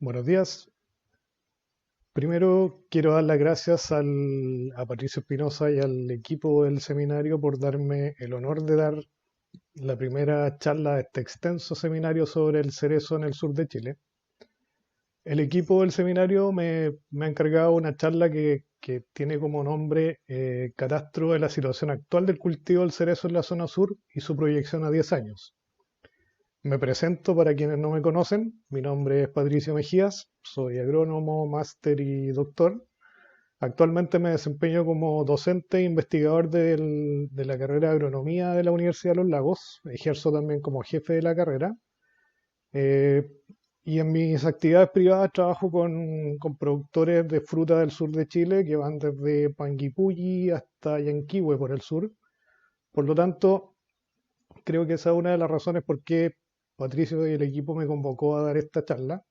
Buenos días. Primero quiero dar las gracias a Patricio Espinosa y al equipo del seminario por darme el honor de dar la primera charla de este extenso seminario sobre el cerezo en el sur de Chile. El equipo del seminario me ha encargado una charla que tiene como nombre Catastro de la situación actual del cultivo del cerezo en la zona sur y su proyección a 10 años. Me presento para quienes no me conocen. Mi nombre es Patricio Mejías, soy agrónomo, máster y doctor. Actualmente me desempeño como docente e investigador de la carrera de agronomía de la Universidad de Los Lagos. Ejerzo también como jefe de la carrera. Eh, y en mis actividades privadas trabajo con productores de fruta del sur de Chile que van desde Panguipulli hasta Yanquihue por el sur. Por lo tanto, creo que esa es una de las razones por qué Patricio y el equipo me convocó a dar esta charla.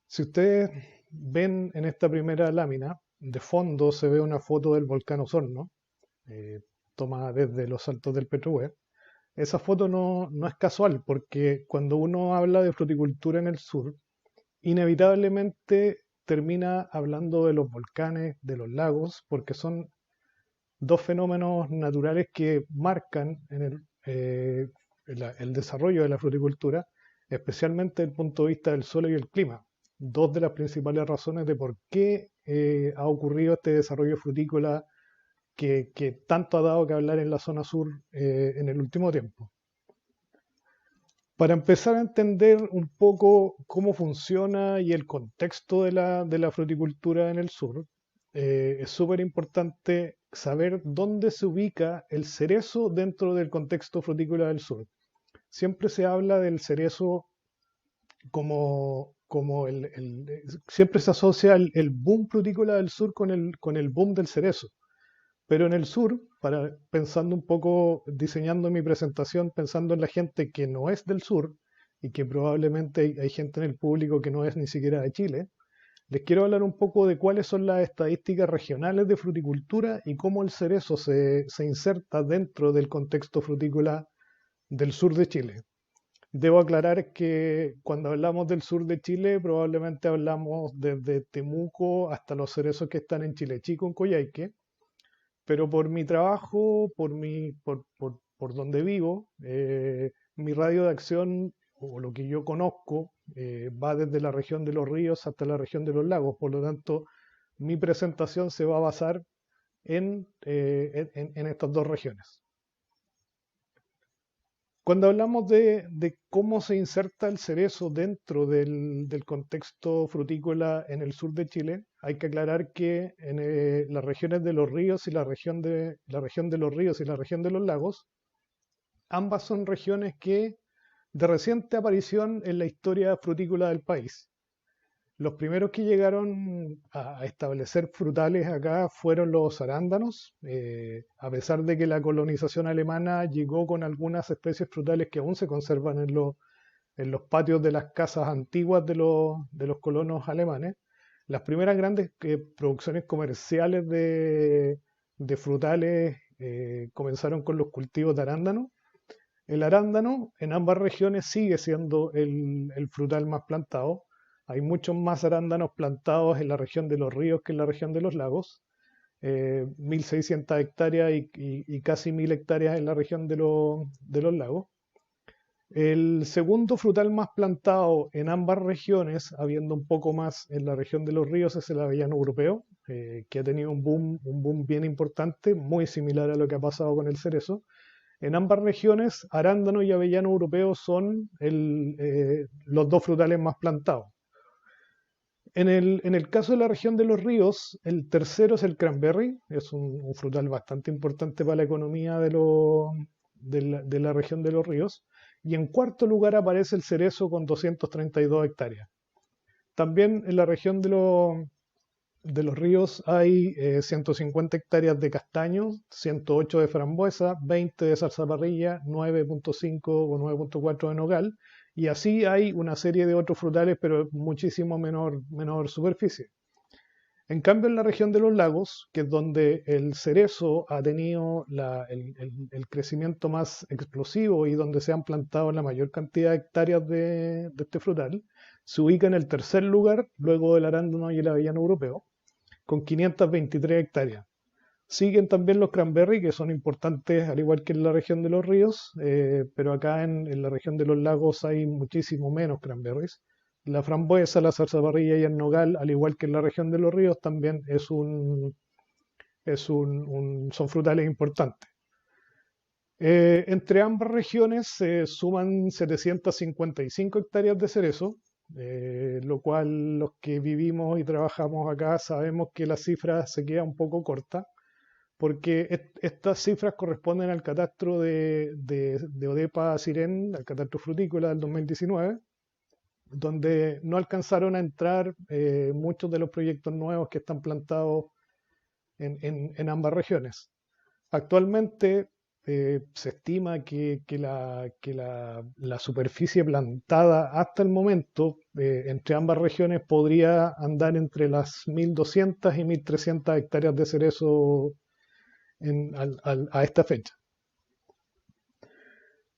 Si ustedes ven en esta primera lámina, de fondo se ve una foto del volcán Osorno, eh, tomada desde los altos del Petrohue. Esa foto no es casual, porque cuando uno habla de fruticultura en el sur, inevitablemente termina hablando de los volcanes, de los lagos, porque son dos fenómenos naturales que marcan el desarrollo de la fruticultura, especialmente desde el punto de vista del suelo y el clima. Dos de las principales razones de por qué ha ocurrido este desarrollo frutícola que tanto ha dado que hablar en la zona sur en el último tiempo. Para empezar a entender un poco cómo funciona y el contexto de la fruticultura en el sur, es súper importante saber dónde se ubica el cerezo dentro del contexto frutícola del sur. Siempre se habla del cerezo siempre se asocia el boom frutícola del sur con el boom del cerezo. Pero en el sur, pensando un poco, diseñando mi presentación, pensando en la gente que no es del sur y que probablemente hay gente en el público que no es ni siquiera de Chile, les quiero hablar un poco de cuáles son las estadísticas regionales de fruticultura y cómo el cerezo se inserta dentro del contexto frutícola del sur de Chile. Debo aclarar que cuando hablamos del sur de Chile, probablemente hablamos desde Temuco hasta los cerezos que están en Chile Chico, en Coyhaique, pero por mi trabajo, por donde vivo, mi radio de acción o lo que yo conozco va desde la región de los ríos hasta la región de los lagos. Por lo tanto, mi presentación se va a basar en estas dos regiones. Cuando hablamos de cómo se inserta el cerezo dentro del contexto frutícola en el sur de Chile, hay que aclarar que en las regiones de los ríos y la región de los ríos y la región de los lagos, ambas son regiones que de reciente aparición en la historia frutícola del país. Los primeros que llegaron a establecer frutales acá fueron los arándanos, a pesar de que la colonización alemana llegó con algunas especies frutales que aún se conservan en los patios de las casas antiguas de los colonos alemanes. Las primeras grandes producciones comerciales de frutales comenzaron con los cultivos de arándano. El arándano en ambas regiones sigue siendo el frutal más plantado. Hay muchos más arándanos plantados en la región de los ríos que en la región de los lagos. 1.600 hectáreas y casi 1.000 hectáreas en la región de los lagos. El segundo frutal más plantado en ambas regiones, habiendo un poco más en la región de los ríos, es el avellano europeo, que ha tenido un boom bien importante, muy similar a lo que ha pasado con el cerezo. En ambas regiones, arándano y avellano europeo son los dos frutales más plantados. En el caso de la región de los ríos, el tercero es el cranberry, es un frutal bastante importante para la economía de la región de los ríos. Y en cuarto lugar aparece el cerezo con 232 hectáreas. También en la región de los ríos hay 150 hectáreas de castaños, 108 de frambuesa, 20 de zarzaparrilla, 9.5 o 9.4 de nogal, y así hay una serie de otros frutales, pero muchísimo menor superficie. En cambio, en la región de los lagos, que es donde el cerezo ha tenido el crecimiento más explosivo y donde se han plantado la mayor cantidad de hectáreas de este frutal, se ubica en el tercer lugar, luego del arándano y el avellano europeo, con 523 hectáreas. Siguen también los cranberry, que son importantes al igual que en la región de los ríos, pero acá en la región de los lagos hay muchísimo menos cranberries. La frambuesa, la zarzaparrilla y el nogal, al igual que en la región de los ríos, también son frutales importantes. Entre ambas regiones se suman 755 hectáreas de cerezo, lo cual los que vivimos y trabajamos acá sabemos que la cifra se queda un poco corta, porque estas cifras corresponden al catastro de Odepa Siren, al catastro frutícola del 2019, donde no alcanzaron a entrar muchos de los proyectos nuevos que están plantados en ambas regiones. Actualmente se estima que la superficie plantada hasta el momento entre ambas regiones podría andar entre las 1.200 y 1.300 hectáreas de cerezo a esta fecha.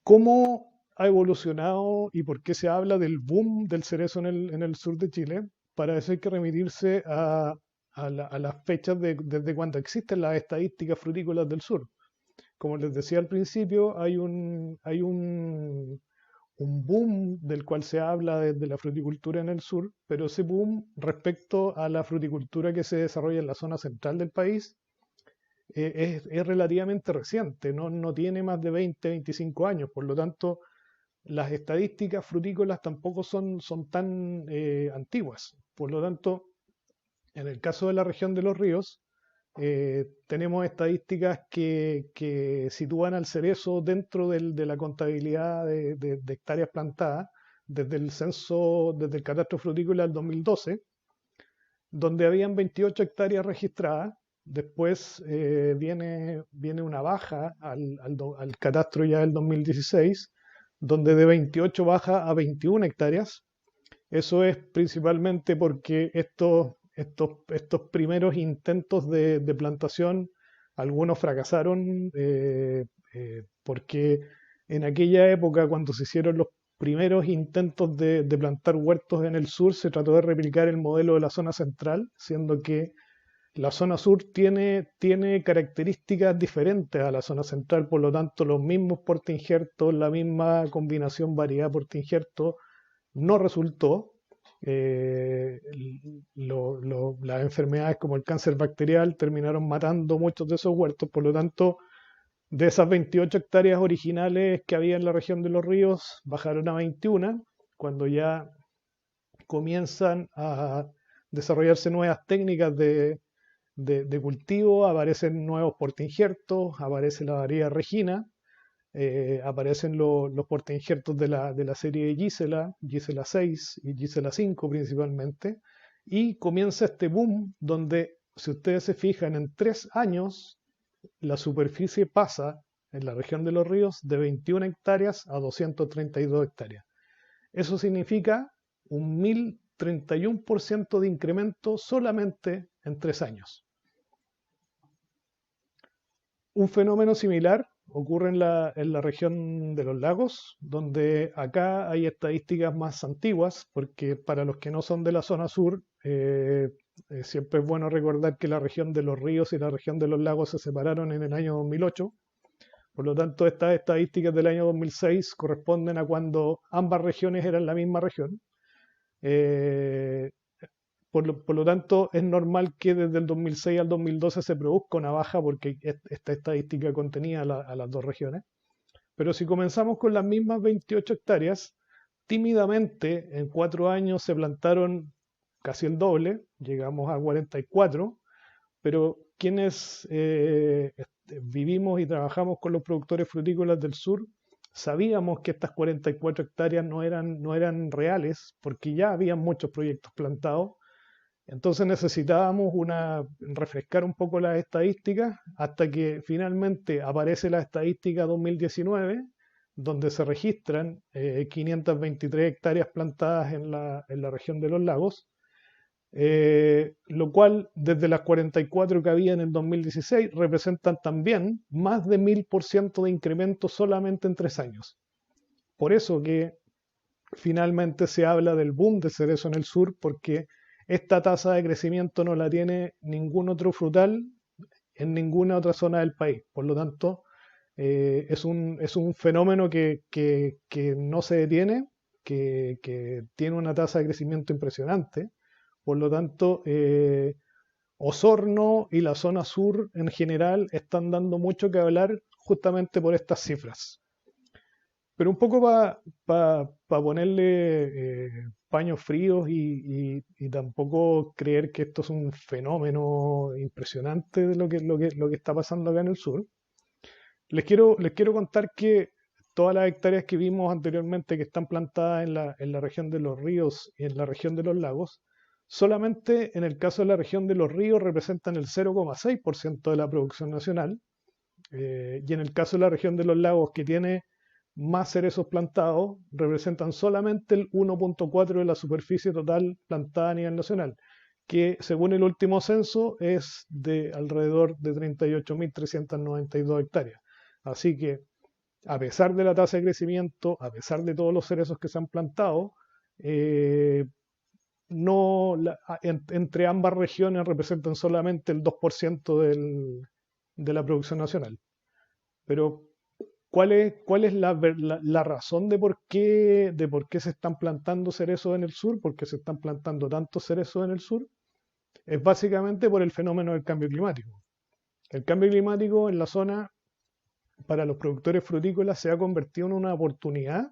¿Cómo ha evolucionado y por qué se habla del boom del cerezo en el sur de Chile? Para eso hay que remitirse a las fechas desde cuando existen las estadísticas frutícolas del sur. Como les decía al principio, hay un boom del cual se habla desde la fruticultura en el sur, pero ese boom respecto a la fruticultura que se desarrolla en la zona central del país es relativamente reciente, no tiene más de 20, 25 años, por lo tanto las estadísticas frutícolas tampoco son tan antiguas. Por lo tanto, en el caso de la región de los ríos, tenemos estadísticas que sitúan al cerezo dentro de la contabilidad de hectáreas plantadas desde el censo, desde el catastro frutícola del 2012, donde habían 28 hectáreas registradas. Después viene una baja al catastro ya del 2016, donde de 28 baja a 21 hectáreas. Eso es principalmente porque estos primeros intentos de plantación, algunos fracasaron porque en aquella época, cuando se hicieron los primeros intentos de plantar huertos en el sur, se trató de replicar el modelo de la zona central, siendo que la zona sur tiene características diferentes a la zona central, por lo tanto los mismos portainjertos, la misma combinación variedad portainjerto no resultó. Las enfermedades como el cáncer bacterial terminaron matando muchos de esos huertos, por lo tanto de esas 28 hectáreas originales que había en la región de los ríos bajaron a 21, cuando ya comienzan a desarrollarse nuevas técnicas de cultivo, aparecen nuevos portainjertos, aparece la variedad Regina, aparecen los portainjertos de la serie Gisela, Gisela 6 y Gisela 5 principalmente, y comienza este boom donde, si ustedes se fijan, en 3 años la superficie pasa en la región de los ríos de 21 hectáreas a 232 hectáreas. Eso significa un 1031% de incremento solamente en 3 años. Un fenómeno similar ocurre en la región de los lagos, donde acá hay estadísticas más antiguas, porque para los que no son de la zona sur, siempre es bueno recordar que la región de los ríos y la región de los lagos se separaron en el año 2008. Por lo tanto, estas estadísticas del año 2006 corresponden a cuando ambas regiones eran la misma región. Por lo tanto, es normal que desde el 2006 al 2012 se produzca una baja porque esta estadística contenía a las dos regiones. Pero si comenzamos con las mismas 28 hectáreas, tímidamente en 4 años se plantaron casi el doble, llegamos a 44, pero quienes vivimos y trabajamos con los productores frutícolas del sur, sabíamos que estas 44 hectáreas no eran reales porque ya habían muchos proyectos plantados. Entonces necesitábamos refrescar un poco las estadísticas hasta que finalmente aparece la estadística 2019, donde se registran 523 hectáreas plantadas en la región de los lagos, lo cual desde las 44 que había en el 2016 representan también más de 1000% de incremento solamente en 3 años. Por eso que finalmente se habla del boom de cerezo en el sur porque esta tasa de crecimiento no la tiene ningún otro frutal en ninguna otra zona del país. Por lo tanto, es un fenómeno que no se detiene, que tiene una tasa de crecimiento impresionante. Por lo tanto, Osorno y la zona sur en general están dando mucho que hablar justamente por estas cifras. Pero un poco para ponerle paños fríos y tampoco creer que esto es un fenómeno impresionante de lo que está pasando acá en el sur, les quiero contar que todas las hectáreas que vimos anteriormente que están plantadas en la región de los ríos y en la región de los lagos, solamente en el caso de la región de los ríos representan el 0,6% de la producción nacional, y en el caso de la región de los lagos, que tiene más cerezos plantados, representan solamente el 1,4% de la superficie total plantada a nivel nacional, que según el último censo es de alrededor de 38.392 hectáreas. Así que, a pesar de la tasa de crecimiento, a pesar de todos los cerezos que se han plantado, eh, no, entre ambas regiones representan solamente el 2% de la producción nacional. Pero, cuál es la razón de por qué se están plantando cerezos en el sur? ¿Por qué se están plantando tantos cerezos en el sur? Es básicamente por el fenómeno del cambio climático. El cambio climático en la zona para los productores frutícolas se ha convertido en una oportunidad,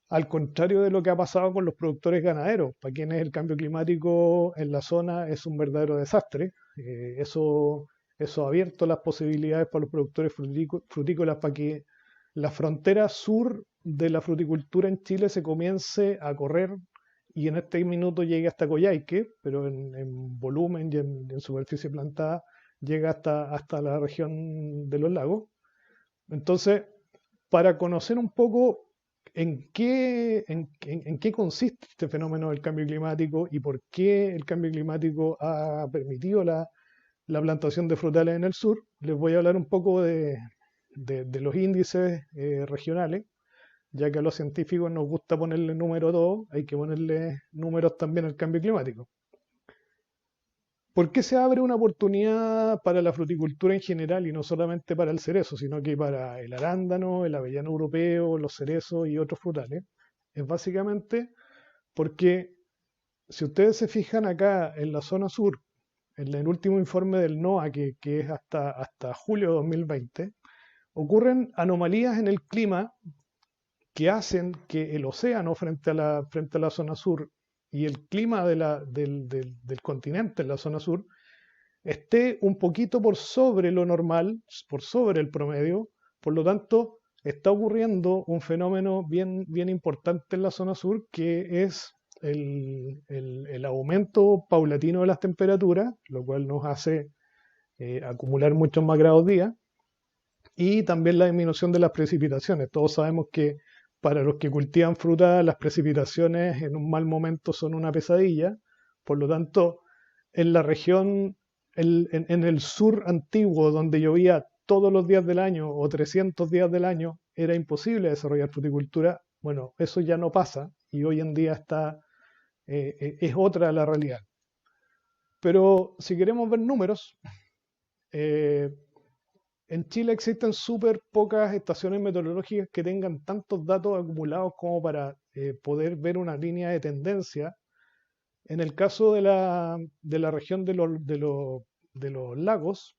al contrario de lo que ha pasado con los productores ganaderos, para quienes el cambio climático en la zona es un verdadero desastre. Eso ha abierto las posibilidades para los productores frutícolas para que la frontera sur de la fruticultura en Chile se comience a correr y en este minuto llegue hasta Coyhaique, pero en volumen y en superficie plantada llega hasta la región de los lagos. Entonces, para conocer un poco en qué consiste este fenómeno del cambio climático y por qué el cambio climático ha permitido la plantación de frutales en el sur, les voy a hablar un poco de los índices regionales, ya que a los científicos nos gusta ponerle número a todo, hay que ponerle números también al cambio climático. ¿Por qué se abre una oportunidad para la fruticultura en general y no solamente para el cerezo, sino que para el arándano, el avellano europeo, los cerezos y otros frutales? Es básicamente porque si ustedes se fijan acá en la zona sur, en el último informe del NOAA, que es hasta julio de 2020, ocurren anomalías en el clima que hacen que el océano frente a la zona sur y el clima del continente en la zona sur esté un poquito por sobre lo normal, por sobre el promedio. Por lo tanto, está ocurriendo un fenómeno bien importante en la zona sur, que es el aumento paulatino de las temperaturas, lo cual nos hace acumular muchos más grados día, y también la disminución de las precipitaciones. Todos sabemos que para los que cultivan fruta, las precipitaciones en un mal momento son una pesadilla. Por lo tanto, en la región, en el sur antiguo, donde llovía todos los días del año o 300 días del año, era imposible desarrollar fruticultura. Bueno, eso ya no pasa y hoy en día es otra la realidad. Pero si queremos ver números, eh, en Chile existen súper pocas estaciones meteorológicas que tengan tantos datos acumulados como para poder ver una línea de tendencia. En el caso de la región de los lagos,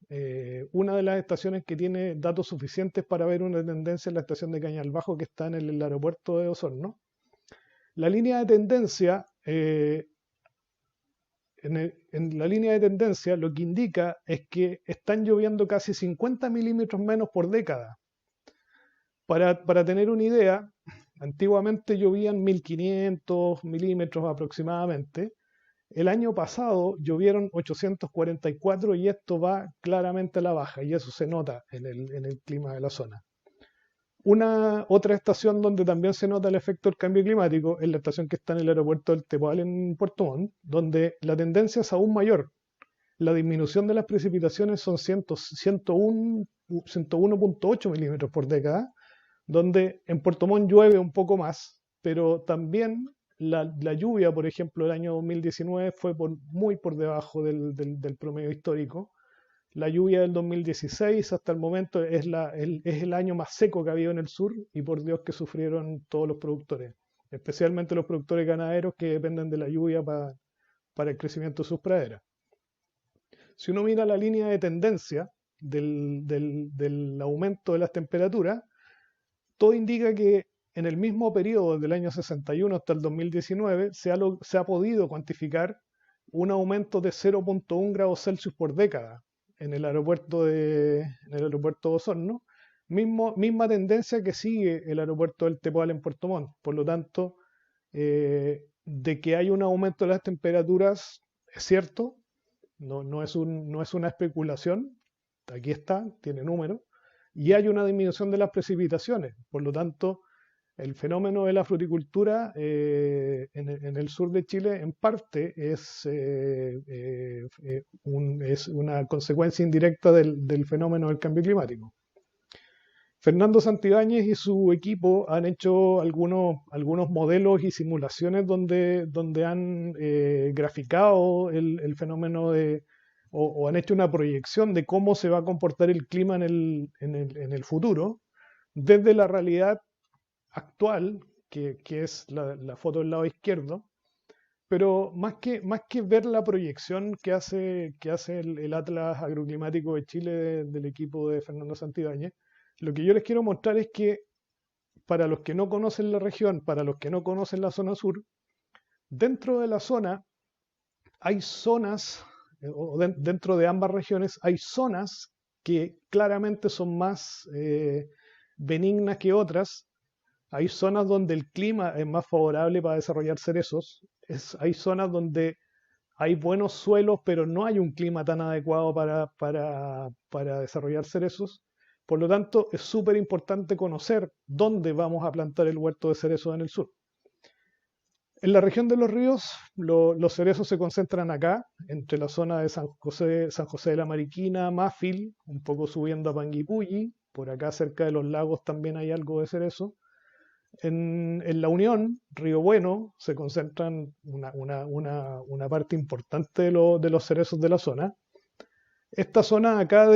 una de las estaciones que tiene datos suficientes para ver una tendencia es la estación de Cañal Bajo, que está en el aeropuerto de Osorno. La línea de tendencia, en la línea de tendencia, lo que indica es que están lloviendo casi 50 milímetros menos por década. Para tener una idea, antiguamente llovían 1500 milímetros aproximadamente. El año pasado llovieron 844 y esto va claramente a la baja y eso se nota en el clima de la zona. Otra estación donde también se nota el efecto del cambio climático es la estación que está en el aeropuerto del Tepual en Puerto Montt, donde la tendencia es aún mayor. La disminución de las precipitaciones son 101.8 milímetros por década, donde en Puerto Montt llueve un poco más, pero también la lluvia, por ejemplo, el año 2019 fue muy por debajo del promedio histórico. La lluvia del 2016 hasta el momento es el año más seco que ha habido en el sur y por Dios que sufrieron todos los productores, especialmente los productores ganaderos que dependen de la lluvia para el crecimiento de sus praderas. Si uno mira la línea de tendencia del aumento de las temperaturas, todo indica que en el mismo periodo del año 61 hasta el 2019 se ha podido cuantificar un aumento de 0,1 grados Celsius por década en el aeropuerto de Osorno, misma tendencia que sigue el aeropuerto del Tepual en Puerto Montt. Por lo tanto, de que hay un aumento de las temperaturas es cierto, no es una especulación, aquí está, tiene números, y hay una disminución de las precipitaciones. Por lo tanto, el fenómeno de la fruticultura en el sur de Chile en parte es una consecuencia indirecta del fenómeno del cambio climático. Fernando Santibáñez y su equipo han hecho algunos modelos y simulaciones donde han graficado el fenómeno o han hecho una proyección de cómo se va a comportar el clima en el futuro, desde la realidad actual, que es la foto del lado izquierdo, pero más que ver la proyección que hace el Atlas Agroclimático de Chile del equipo de Fernando Santibáñez, lo que yo les quiero mostrar es que para los que no conocen la región, para los que no conocen la zona sur, dentro de la zona hay zonas, dentro de ambas regiones hay zonas que claramente son más benignas que otras. Hay zonas donde el clima es más favorable para desarrollar cerezos. Hay zonas donde hay buenos suelos, pero no hay un clima tan adecuado para desarrollar cerezos. Por lo tanto, es súper importante conocer dónde vamos a plantar el huerto de cerezos en el sur. En la región de los ríos, los cerezos se concentran acá, entre la zona de San José de la Mariquina, Máfil, un poco subiendo a Panguipulli. Por acá cerca de los lagos también hay algo de cerezo. En La Unión, Río Bueno, se concentran una parte importante de los cerezos de la zona. Esta zona acá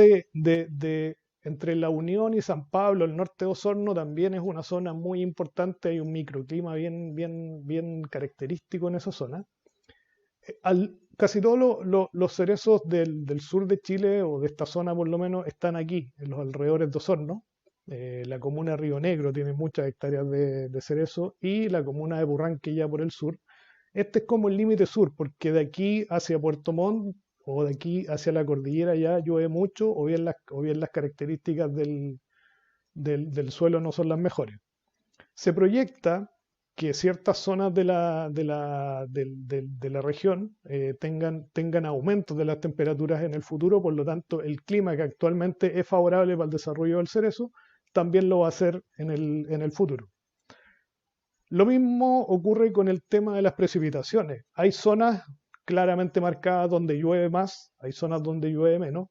entre La Unión y San Pablo, el norte de Osorno, también es una zona muy importante, hay un microclima bien característico en esa zona. Casi todos los cerezos del sur de Chile, o de esta zona por lo menos, están aquí, en los alrededores de Osorno. La comuna de Río Negro tiene muchas hectáreas de cerezo y la comuna de Purranque por el sur. Este es como el límite sur, porque de aquí hacia Puerto Montt o de aquí hacia la cordillera ya llueve mucho o bien las características del suelo no son las mejores. Se proyecta que ciertas zonas de la región tengan aumentos de las temperaturas en el futuro, por lo tanto el clima que actualmente es favorable para el desarrollo del cerezo también lo va a hacer en el futuro. Lo mismo ocurre con el tema de las precipitaciones. Hay zonas claramente marcadas donde llueve más, hay zonas donde llueve menos,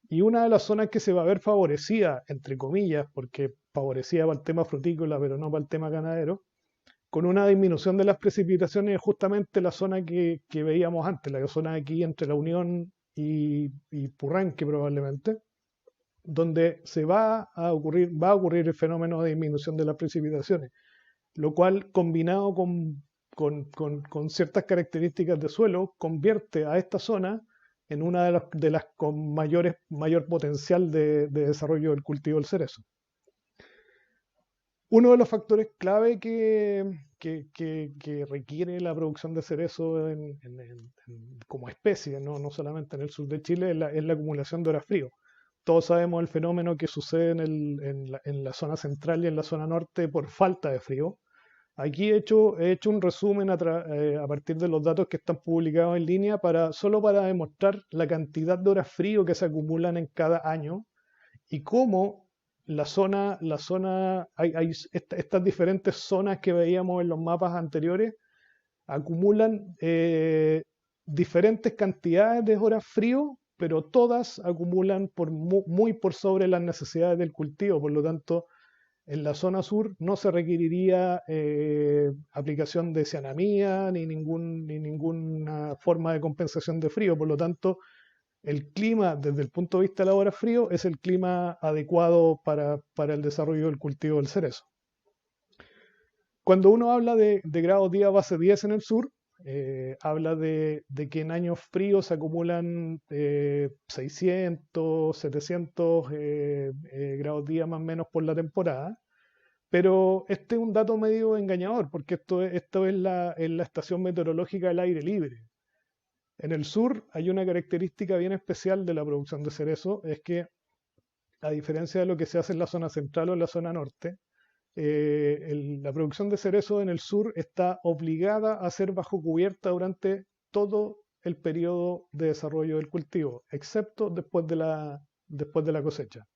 y una de las zonas que se va a ver favorecida, entre comillas, porque favorecida para el tema frutícola, pero no para el tema ganadero, con una disminución de las precipitaciones es justamente la zona que veíamos antes, la zona de aquí entre La Unión y Purranque probablemente, donde va a ocurrir el fenómeno de disminución de las precipitaciones, lo cual combinado con ciertas características de suelo convierte a esta zona en una de las con mayor potencial de desarrollo del cultivo del cerezo. Uno de los factores clave que requiere la producción de cerezo como especie, no solamente en el sur de Chile, es la acumulación de horas frío. Todos sabemos el fenómeno que sucede en la zona central y en la zona norte por falta de frío. Aquí he hecho un resumen a partir de los datos que están publicados en línea solo para demostrar la cantidad de horas frío que se acumulan en cada año y cómo hay estas diferentes zonas que veíamos en los mapas anteriores acumulan diferentes cantidades de horas frío, pero todas acumulan muy por sobre las necesidades del cultivo. Por lo tanto, En la zona sur no se requeriría aplicación de cianamida ni ninguna forma de compensación de frío. Por lo tanto, el clima desde el punto de vista de la hora frío es el clima adecuado para el desarrollo del cultivo del cerezo. Cuando uno habla de grados día base 10 en el sur, habla de que en años fríos se acumulan 600, 700 grados día más o menos por la temporada. Pero este es un dato medio engañador, porque esto es la estación meteorológica del aire libre. En el sur hay una característica bien especial de la producción de cerezo, es que a diferencia de lo que se hace en la zona central o en la zona norte, la producción de cerezo en el sur está obligada a ser bajo cubierta durante todo el periodo de desarrollo del cultivo, excepto después de la cosecha.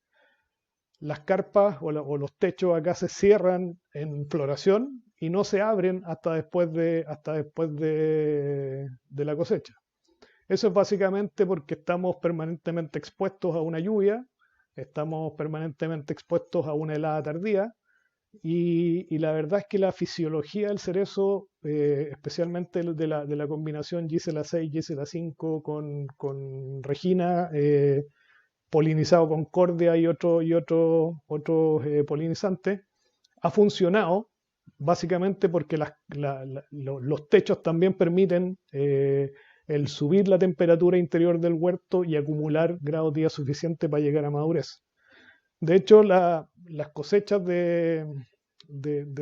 Las carpas o los techos acá se cierran en floración y no se abren hasta después de la cosecha. Eso es básicamente porque estamos permanentemente expuestos a una lluvia, estamos permanentemente expuestos a una helada tardía y la verdad es que la fisiología del cerezo, especialmente de la combinación Gisela 6, Gisela 5 con Regina, polinizado con Cordia y otros polinizantes, ha funcionado básicamente porque los techos también permiten el subir la temperatura interior del huerto y acumular grados día suficiente para llegar a madurez. De hecho, las cosechas de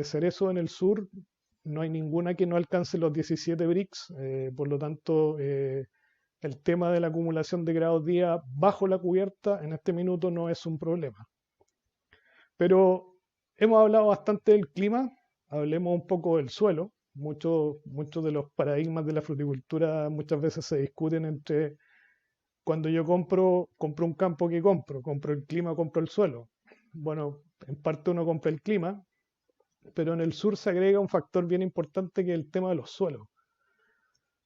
cerezo en el sur, no hay ninguna que no alcance los 17 Brix, por lo tanto, el tema de la acumulación de grados día bajo la cubierta en este minuto no es un problema. Pero hemos hablado bastante del clima, hablemos un poco del suelo. Muchos de los paradigmas de la fruticultura muchas veces se discuten entre cuando yo compro un campo que compro el clima, compro el suelo. Bueno, en parte uno compra el clima, pero en el sur se agrega un factor bien importante que es el tema de los suelos.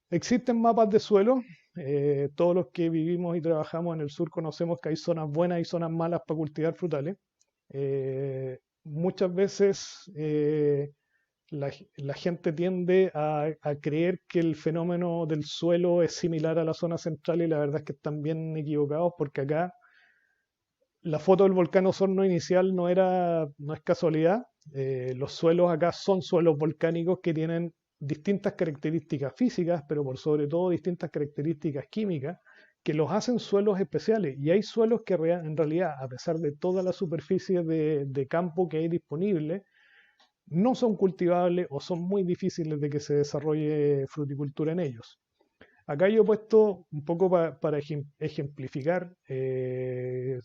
Existen mapas de suelo, todos los que vivimos y trabajamos en el sur conocemos que hay zonas buenas y zonas malas para cultivar frutales. Muchas veces la gente tiende a creer que el fenómeno del suelo es similar a la zona central y la verdad es que están bien equivocados porque acá la foto del volcán Osorno inicial no es casualidad. Los suelos acá son suelos volcánicos que tienen distintas características físicas, pero por sobre todo distintas características químicas que los hacen suelos especiales. Y hay suelos que en realidad, a pesar de toda la superficie de campo que hay disponible, no son cultivables o son muy difíciles de que se desarrolle fruticultura en ellos. Acá yo he puesto un poco para ejemplificar el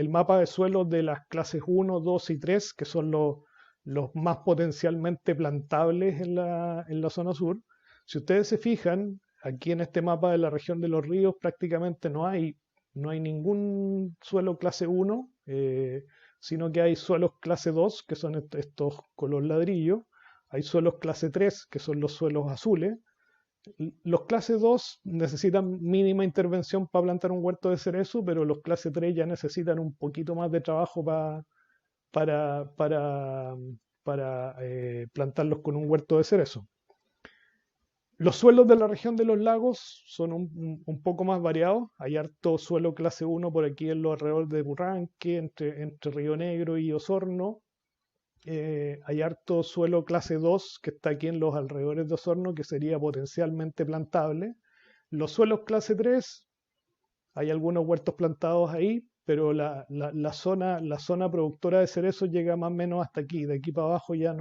mapa de suelos de las clases 1, 2 y 3, que son los más potencialmente plantables en la zona sur. Si ustedes se fijan, aquí en este mapa de la región de los ríos prácticamente no hay ningún suelo clase 1, sino que hay suelos clase 2, que son estos color ladrillo, hay suelos clase 3, que son los suelos azules. Los clase 2 necesitan mínima intervención para plantar un huerto de cerezo, pero los clase 3 ya necesitan un poquito más de trabajo para, para, para plantarlos con un huerto de cerezo. Los suelos de la región de los lagos son un poco más variados. Hay harto suelo clase 1 por aquí en los alrededores de Burranque, entre Río Negro y Osorno. Hay harto suelo clase 2 que está aquí en los alrededores de Osorno que sería potencialmente plantable. Los suelos clase 3, hay algunos huertos plantados ahí, pero la zona productora de cerezos llega más o menos hasta aquí. De aquí para abajo ya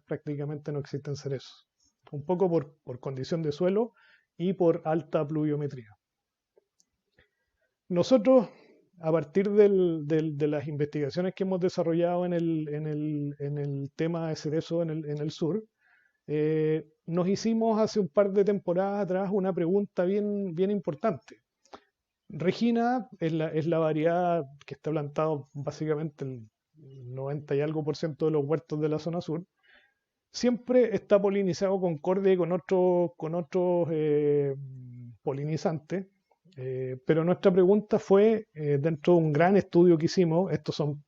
prácticamente no existen cerezos. Un poco por condición de suelo y por alta pluviometría. Nosotros, a partir de las investigaciones que hemos desarrollado en el tema de cerezo en el sur, nos hicimos hace un par de temporadas atrás una pregunta bien importante. Regina es la variedad que está plantado básicamente el 90 y algo por ciento de los huertos de la zona sur. Siempre está polinizado con Cordia y con otros polinizantes, pero nuestra pregunta fue, dentro de un gran estudio que hicimos, estos son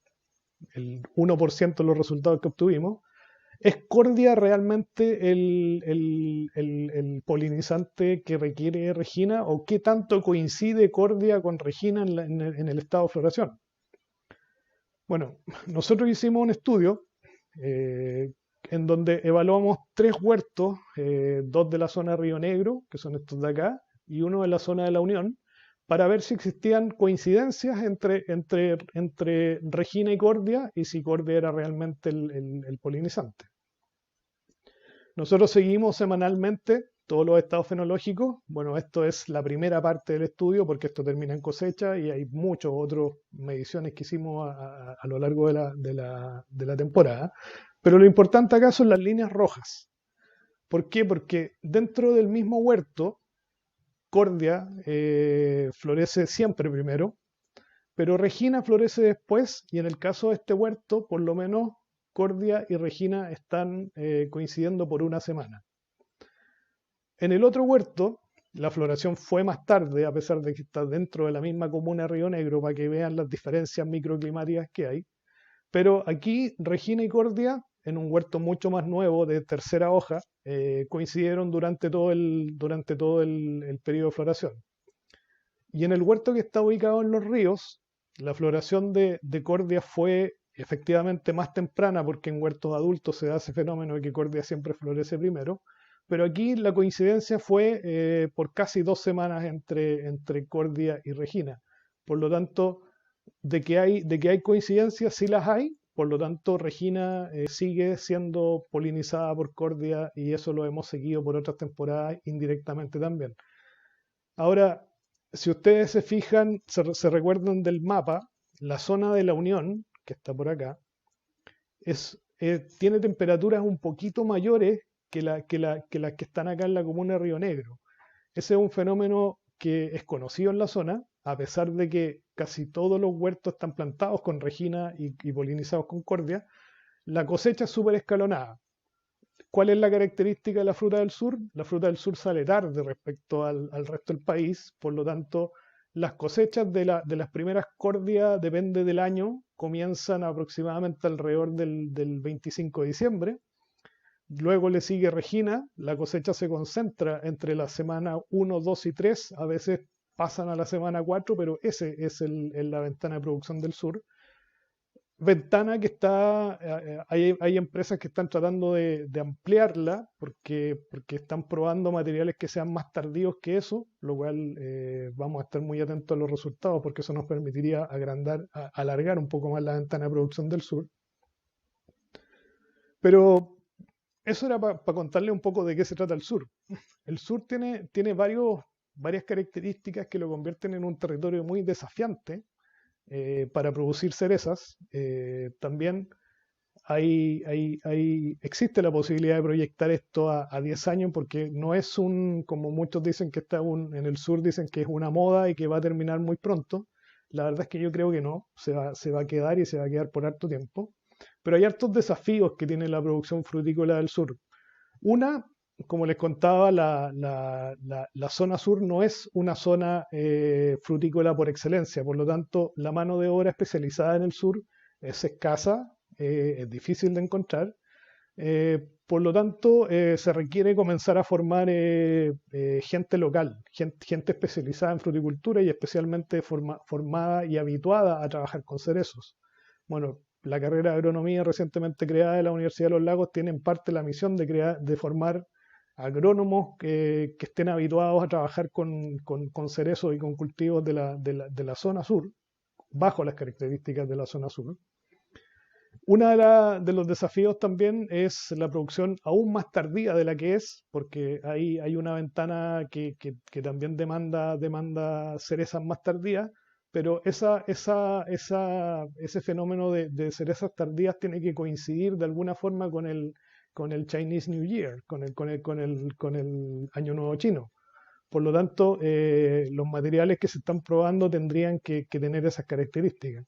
el 1% de los resultados que obtuvimos, ¿es Cordia realmente el polinizante que requiere Regina o qué tanto coincide Cordia con Regina en el estado de floración? Bueno, nosotros hicimos un estudio eh, en donde evaluamos tres huertos, dos de la zona de Río Negro, que son estos de acá, y uno de la zona de la Unión, para ver si existían coincidencias entre Regina y Cordia y si Cordia era realmente el polinizante. Nosotros seguimos semanalmente todos los estados fenológicos. Bueno, esto es la primera parte del estudio porque esto termina en cosecha y hay muchas otras mediciones que hicimos a lo largo de la temporada. Pero lo importante acá son las líneas rojas. ¿Por qué? Porque dentro del mismo huerto, Cordia florece siempre primero, pero Regina florece después y en el caso de este huerto, por lo menos Cordia y Regina están coincidiendo por una semana. En el otro huerto, la floración fue más tarde, a pesar de que está dentro de la misma comuna de Río Negro, para que vean las diferencias microclimáticas que hay. Pero aquí Regina y Cordia, en un huerto mucho más nuevo, de tercera hoja, coincidieron durante todo el periodo de floración. Y en el huerto que está ubicado en los ríos, la floración de Cordia fue efectivamente más temprana, porque en huertos adultos se da ese fenómeno de que Cordia siempre florece primero, pero aquí la coincidencia fue por casi 2 semanas entre Cordia y Regina. Por lo tanto, de que hay coincidencias, sí las hay. Por lo tanto, Regina sigue siendo polinizada por Cordia y eso lo hemos seguido por otras temporadas indirectamente también. Ahora, si ustedes se fijan, se recuerdan del mapa, la zona de la Unión, que está por acá, tiene temperaturas un poquito mayores que las que están acá en la comuna de Río Negro. Ese es un fenómeno que es conocido en la zona, a pesar de que casi todos los huertos están plantados con Regina y polinizados con Cordia. La cosecha es súper escalonada. ¿Cuál es la característica de la fruta del sur? La fruta del sur sale tarde respecto al resto del país, por lo tanto, las cosechas de las primeras cordias, depende del año, comienzan aproximadamente alrededor del 25 de diciembre. Luego le sigue Regina, la cosecha se concentra entre la semana 1, 2 y 3, a veces pasan a la semana 4, pero ese es la ventana de producción del sur. Ventana que está, hay empresas que están tratando de ampliarla porque están probando materiales que sean más tardíos que eso, lo cual vamos a estar muy atentos a los resultados porque eso nos permitiría alargar un poco más la ventana de producción del sur. Pero eso era para contarle un poco de qué se trata el sur. El sur tiene varias características que lo convierten en un territorio muy desafiante para producir cerezas. También existe la posibilidad de proyectar esto a 10 años porque no es como muchos dicen que en el sur dicen que es una moda y que va a terminar muy pronto. La verdad es que yo creo que no, se va a quedar y se va a quedar por harto tiempo. Pero hay hartos desafíos que tiene la producción frutícola del sur. Una, como les contaba, la zona sur no es una zona frutícola por excelencia, por lo tanto, la mano de obra especializada en el sur es escasa, es difícil de encontrar. Por lo tanto, se requiere comenzar a formar gente local, gente especializada en fruticultura y especialmente formada y habituada a trabajar con cerezos. Bueno, la carrera de agronomía recientemente creada de la Universidad de los Lagos tiene en parte la misión de formar agrónomos que estén habituados a trabajar con cerezos y con cultivos de la zona sur, bajo las características de la zona sur. Uno de los desafíos también es la producción aún más tardía de la que es, porque hay una ventana que también demanda cerezas más tardías, pero ese fenómeno de cerezas tardías tiene que coincidir de alguna forma con el Chinese New Year, con el Año Nuevo Chino. Por lo tanto, los materiales que se están probando tendrían que tener esas características.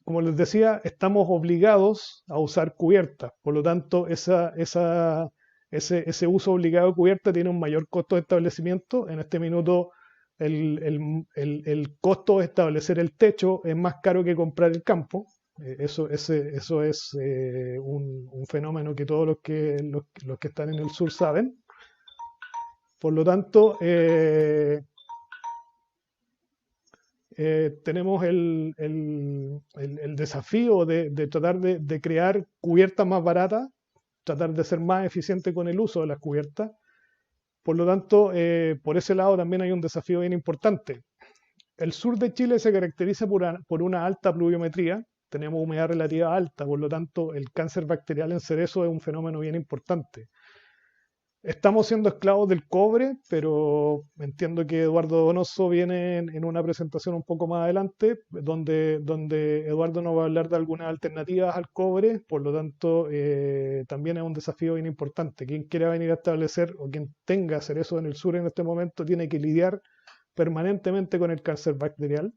Como les decía, estamos obligados a usar cubiertas, por lo tanto, ese uso obligado de cubierta tiene un mayor costo de establecimiento. En este minuto, el costo de establecer el techo es más caro que comprar el campo, Eso es un fenómeno que todos los que están en el sur saben. Por lo tanto, tenemos el desafío de tratar de crear cubiertas más baratas, tratar de ser más eficiente con el uso de las cubiertas. Por lo tanto, por ese lado también hay un desafío bien importante. El sur de Chile se caracteriza por una alta pluviometría, tenemos humedad relativa alta, por lo tanto el cáncer bacterial en cerezo es un fenómeno bien importante. Estamos siendo esclavos del cobre, pero entiendo que Eduardo Donoso viene en una presentación un poco más adelante, donde Eduardo nos va a hablar de algunas alternativas al cobre, por lo tanto también es un desafío bien importante. Quien quiera venir a establecer o quien tenga cerezo en el sur en este momento tiene que lidiar permanentemente con el cáncer bacterial.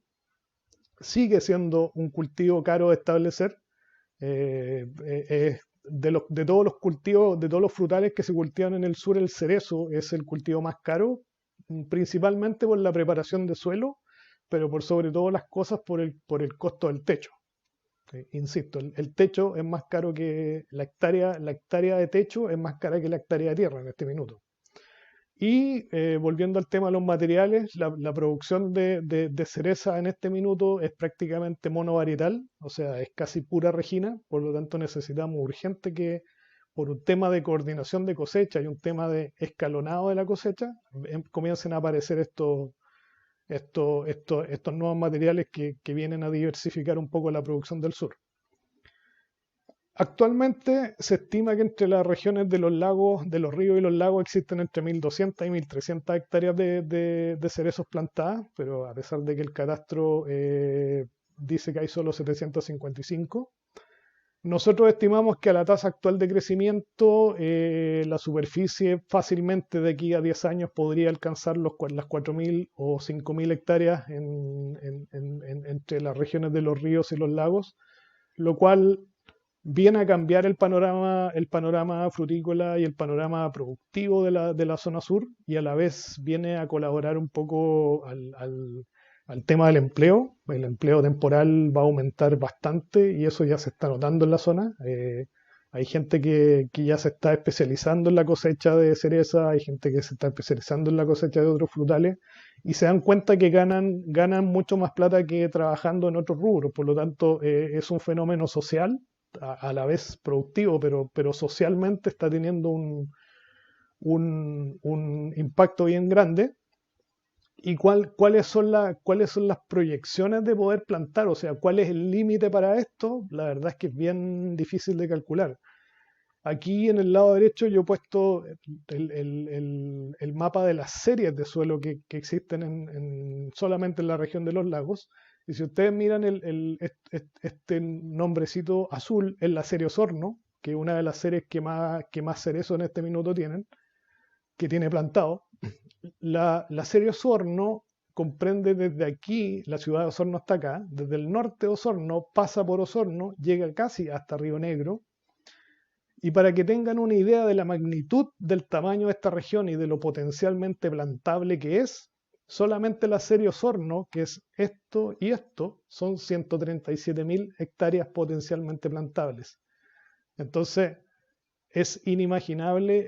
Sigue siendo un cultivo caro de establecer. De todos los cultivos, de todos los frutales que se cultivan en el sur, el cerezo es el cultivo más caro, principalmente por la preparación de suelo, pero por sobre todas las cosas por el costo del techo. Insisto, el techo es más caro que la hectárea de techo es más cara que la hectárea de tierra en este minuto. Y volviendo al tema de los materiales, la producción de cereza en este minuto es prácticamente monovarietal, o sea, es casi pura regina, por lo tanto necesitamos urgente que por un tema de coordinación de cosecha y un tema de escalonado de la cosecha, comiencen a aparecer estos nuevos materiales que vienen a diversificar un poco la producción del sur. Actualmente se estima que entre las regiones de los lagos, de los ríos y los lagos existen entre 1.200 y 1.300 hectáreas de cerezos plantadas, pero a pesar de que el catastro dice que hay solo 755, nosotros estimamos que a la tasa actual de crecimiento la superficie fácilmente de aquí a 10 años podría alcanzar las 4.000 o 5.000 hectáreas entre las regiones de los ríos y los lagos, lo cual viene a cambiar el panorama frutícola y el panorama productivo de la zona sur y a la vez viene a colaborar un poco al tema del empleo. El empleo temporal va a aumentar bastante y eso ya se está notando en la zona. Hay gente que ya se está especializando en la cosecha de cereza, hay gente que se está especializando en la cosecha de otros frutales y se dan cuenta que ganan mucho más plata que trabajando en otros rubros. Por lo tanto, es un fenómeno social a la vez productivo, pero socialmente está teniendo un impacto bien grande. ¿Y cuáles son las proyecciones de poder plantar? O sea, ¿cuál es el límite para esto? La verdad es que es bien difícil de calcular. Aquí en el lado derecho yo he puesto el mapa de las series de suelo que existen solamente en la región de los lagos. Y si ustedes miran este nombrecito azul, es la serie Osorno, que es una de las series que más cerezo en este minuto tienen, que tiene plantado. La serie Osorno comprende desde aquí, la ciudad de Osorno está acá, desde el norte de Osorno, pasa por Osorno, llega casi hasta Río Negro. Y para que tengan una idea de la magnitud del tamaño de esta región y de lo potencialmente plantable que es, solamente la serie Osorno, que es esto y esto, son 137.000 hectáreas potencialmente plantables. Entonces, es inimaginable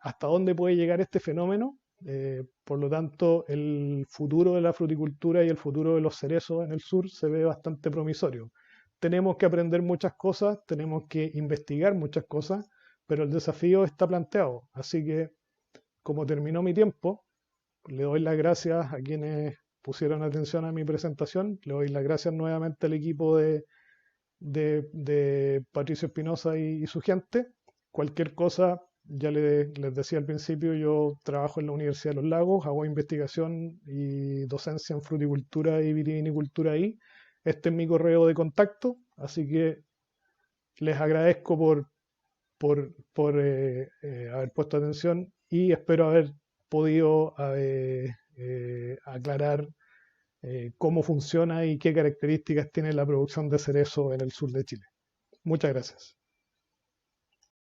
hasta dónde puede llegar este fenómeno. Por lo tanto, el futuro de la fruticultura y el futuro de los cerezos en el sur se ve bastante promisorio. Tenemos que aprender muchas cosas, tenemos que investigar muchas cosas, pero el desafío está planteado. Así que, como terminó mi tiempo, le doy las gracias a quienes pusieron atención a mi presentación, le doy las gracias nuevamente al equipo de Patricio Espinosa y su gente. Cualquier cosa, ya les decía al principio, yo trabajo en la Universidad de los Lagos, hago investigación y docencia en fruticultura y vitivinicultura ahí. Este es mi correo de contacto, así que les agradezco por haber puesto atención y espero haber podido aclarar cómo funciona y qué características tiene la producción de cerezo en el sur de Chile. Muchas gracias.